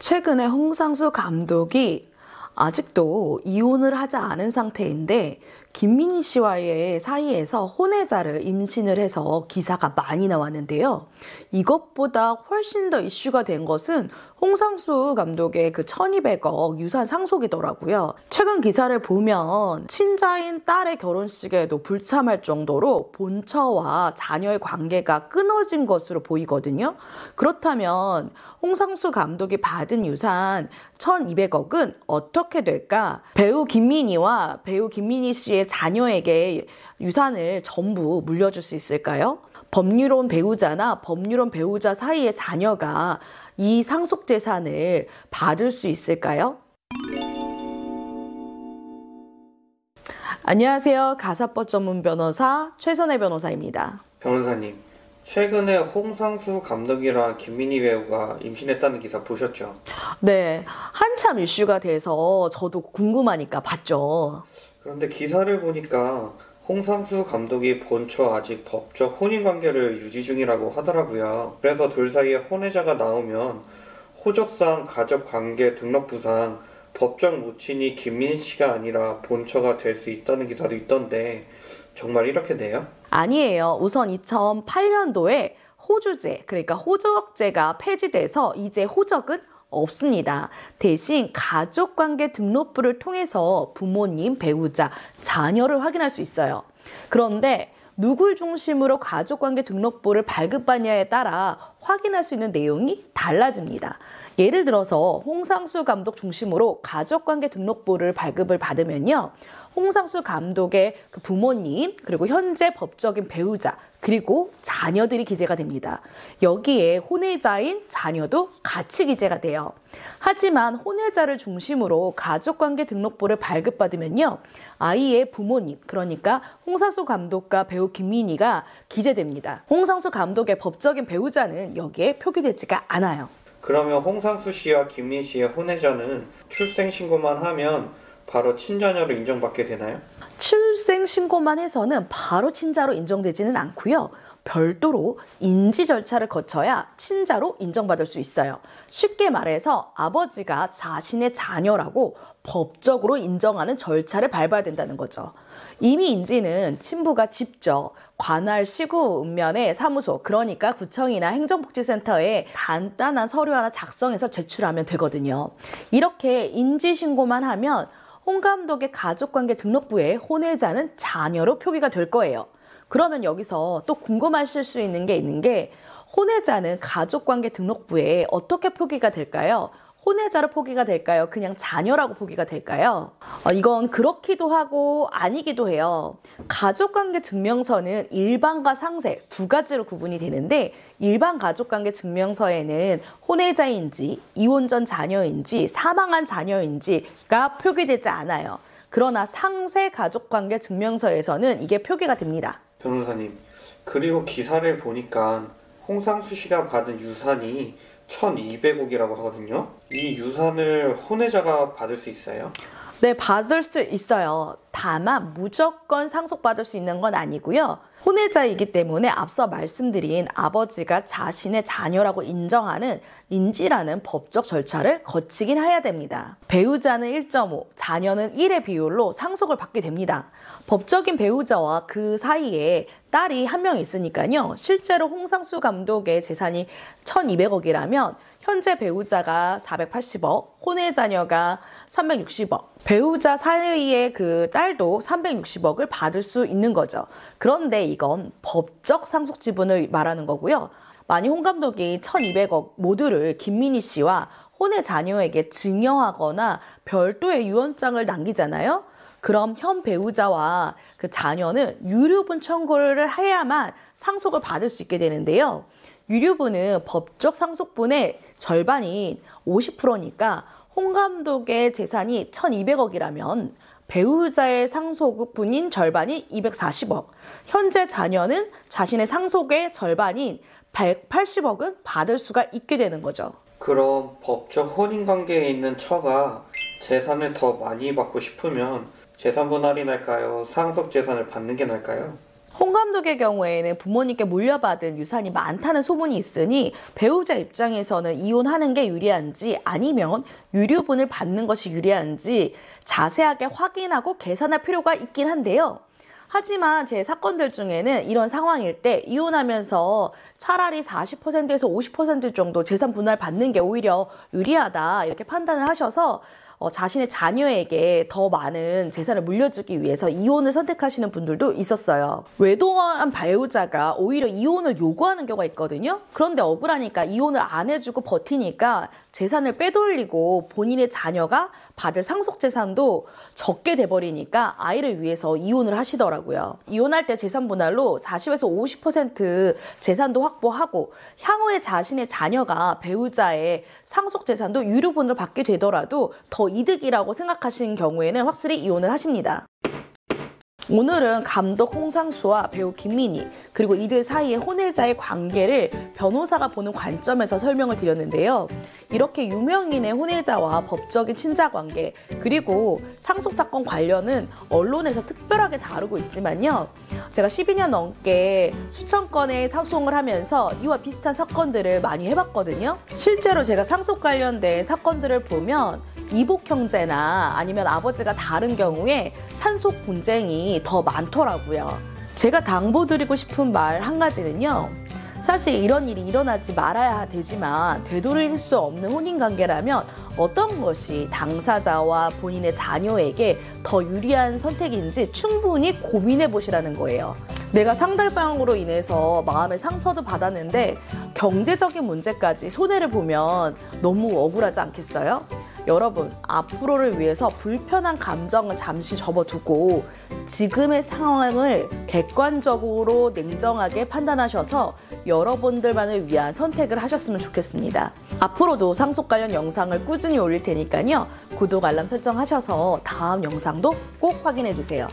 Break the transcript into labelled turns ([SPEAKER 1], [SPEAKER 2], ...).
[SPEAKER 1] 최근에 홍상수 감독이 아직도 이혼을 하지 않은 상태인데 김민희 씨와의 사이에서 혼외자를 임신을 해서 기사가 많이 나왔는데요. 이것보다 훨씬 더 이슈가 된 것은 홍상수 감독의 그 1200억 유산 상속이더라고요. 최근 기사를 보면 친자인 딸의 결혼식에도 불참할 정도로 본처와 자녀의 관계가 끊어진 것으로 보이거든요. 그렇다면 홍상수 감독이 받은 유산 1200억은 어떻게 될까? 배우 김민희와 배우 김민희 씨의 자녀에게 유산을 전부 물려줄 수 있을까요? 법률혼 배우자나 법률혼 배우자 사이의 자녀가 이 상속재산을 받을 수 있을까요? 안녕하세요. 가사법 전문 변호사 최선혜 변호사입니다.
[SPEAKER 2] 변호사님, 최근에 홍상수 감독이랑 김민희 배우가 임신했다는 기사 보셨죠?
[SPEAKER 1] 네, 한참 이슈가 돼서 저도 궁금하니까 봤죠.
[SPEAKER 2] 그런데 기사를 보니까 홍상수 감독이 본처 아직 법적 혼인관계를 유지 중이라고 하더라고요. 그래서 둘 사이에 혼외자가 나오면 호적상 가족관계 등록부상 법적 모친이 김민희 씨가 아니라 본처가 될 수 있다는 기사도 있던데 정말 이렇게 돼요?
[SPEAKER 1] 아니에요. 우선 2008년도에 호주제, 그러니까 호적제가 폐지돼서 이제 호적은 없습니다. 대신 가족관계 등록부를 통해서 부모님, 배우자, 자녀를 확인할 수 있어요. 그런데 누굴 중심으로 가족관계 등록부를 발급받냐에 따라 확인할 수 있는 내용이 달라집니다. 예를 들어서 홍상수 감독 중심으로 가족관계 등록부를 발급을 받으면요. 홍상수 감독의 그 부모님, 그리고 현재 법적인 배우자, 그리고 자녀들이 기재가 됩니다. 여기에 혼외자인 자녀도 같이 기재가 돼요. 하지만 혼외자를 중심으로 가족관계 등록부를 발급받으면요. 아이의 부모님, 그러니까 홍상수 감독과 배우 김민희가 기재됩니다. 홍상수 감독의 법적인 배우자는 여기에 표기되지가 않아요.
[SPEAKER 2] 그러면 홍상수 씨와 김민희 씨의 혼외자는 출생신고만 하면 바로 친자녀로 인정받게 되나요?
[SPEAKER 1] 출생신고만 해서는 바로 친자로 인정되지는 않고요. 별도로 인지 절차를 거쳐야 친자로 인정받을 수 있어요. 쉽게 말해서 아버지가 자신의 자녀라고 법적으로 인정하는 절차를 밟아야 된다는 거죠. 이미 인지는 친부가 직접 관할 시구 읍면의 사무소, 그러니까 구청이나 행정복지센터에 간단한 서류 하나 작성해서 제출하면 되거든요. 이렇게 인지신고만 하면 홍 감독의 가족관계 등록부에 혼외자는 자녀로 표기가 될 거예요. 그러면 여기서 또 궁금하실 수 있는 게 혼외자는 가족관계 등록부에 어떻게 표기가 될까요? 혼외자로 표기가 될까요? 그냥 자녀라고 표기가 될까요? 이건 그렇기도 하고 아니기도 해요. 가족관계 증명서는 일반과 상세 두 가지로 구분이 되는데 일반 가족관계 증명서에는 혼외자인지 이혼 전 자녀인지 사망한 자녀인지가 표기되지 않아요. 그러나 상세 가족관계 증명서에서는 이게 표기가 됩니다.
[SPEAKER 2] 변호사님, 그리고 기사를 보니까 홍상수 씨가 받은 유산이 1200억이라고 하거든요. 이 유산을 혼외자가 받을 수 있어요?
[SPEAKER 1] 네, 받을 수 있어요. 다만 무조건 상속받을 수 있는 건 아니고요. 혼외자이기 때문에 앞서 말씀드린 아버지가 자신의 자녀라고 인정하는 인지라는 법적 절차를 거치긴 해야 됩니다. 배우자는 1.5, 자녀는 1의 비율로 상속을 받게 됩니다. 법적인 배우자와 그 사이에 딸이 한 명 있으니까요. 실제로 홍상수 감독의 재산이 1200억이라면 현재 배우자가 480억, 혼외 자녀가 360억, 배우자 사이의 그 딸도 360억을 받을 수 있는 거죠. 그런데 이건 법적 상속 지분을 말하는 거고요. 만약 홍 감독이 1200억 모두를 김민희 씨와 혼외 자녀에게 증여하거나 별도의 유언장을 남기잖아요. 그럼 현 배우자와 그 자녀는 유류분 청구를 해야만 상속을 받을 수 있게 되는데요. 유류분은 법적 상속분의 절반인 50%니까 홍 감독의 재산이 1200억이라면 배우자의 상속분인 절반이 240억, 현재 자녀는 자신의 상속의 절반인 180억은 받을 수가 있게 되는 거죠.
[SPEAKER 2] 그럼 법적 혼인관계에 있는 처가 재산을 더 많이 받고 싶으면 재산분 할인할까요? 상속재산을 받는 게 나을까요?
[SPEAKER 1] 홍 감독의 경우에는 부모님께 물려받은 유산이 많다는 소문이 있으니 배우자 입장에서는 이혼하는 게 유리한지 아니면 유류분을 받는 것이 유리한지 자세하게 확인하고 계산할 필요가 있긴 한데요. 하지만 제 사건들 중에는 이런 상황일 때 이혼하면서 차라리 40%에서 50% 정도 재산 분할 받는 게 오히려 유리하다 이렇게 판단을 하셔서 자신의 자녀에게 더 많은 재산을 물려주기 위해서 이혼을 선택하시는 분들도 있었어요. 외도한 배우자가 오히려 이혼을 요구하는 경우가 있거든요. 그런데 억울하니까 이혼을 안 해주고 버티니까 재산을 빼돌리고 본인의 자녀가 받을 상속재산도 적게 돼버리니까 아이를 위해서 이혼을 하시더라고요. 이혼할 때 재산 분할로 40에서 50% 재산도 확보하고 향후에 자신의 자녀가 배우자의 상속재산도 유류분으로 받게 되더라도 더 이득이라고 생각하시는 경우에는 확실히 이혼을 하십니다. 오늘은 감독 홍상수와 배우 김민희 그리고 이들 사이의 혼외자의 관계를 변호사가 보는 관점에서 설명을 드렸는데요. 이렇게 유명인의 혼외자와 법적인 친자관계 그리고 상속사건 관련은 언론에서 특별하게 다루고 있지만요. 제가 12년 넘게 수천 건의 상속을 하면서 이와 비슷한 사건들을 많이 해봤거든요. 실제로 제가 상속 관련된 사건들을 보면 이복 형제나 아니면 아버지가 다른 경우에 산속 분쟁이 더 많더라고요. 제가 당부드리고 싶은 말 한 가지는요. 사실 이런 일이 일어나지 말아야 되지만 되돌릴 수 없는 혼인관계라면 어떤 것이 당사자와 본인의 자녀에게 더 유리한 선택인지 충분히 고민해 보시라는 거예요. 내가 상대방으로 인해서 마음의 상처도 받았는데 경제적인 문제까지 손해를 보면 너무 억울하지 않겠어요? 여러분, 앞으로를 위해서 불편한 감정을 잠시 접어두고 지금의 상황을 객관적으로 냉정하게 판단하셔서 여러분들만을 위한 선택을 하셨으면 좋겠습니다. 앞으로도 상속 관련 영상을 꾸준히 올릴 테니까요. 구독, 알람 설정하셔서 다음 영상도 꼭 확인해 주세요.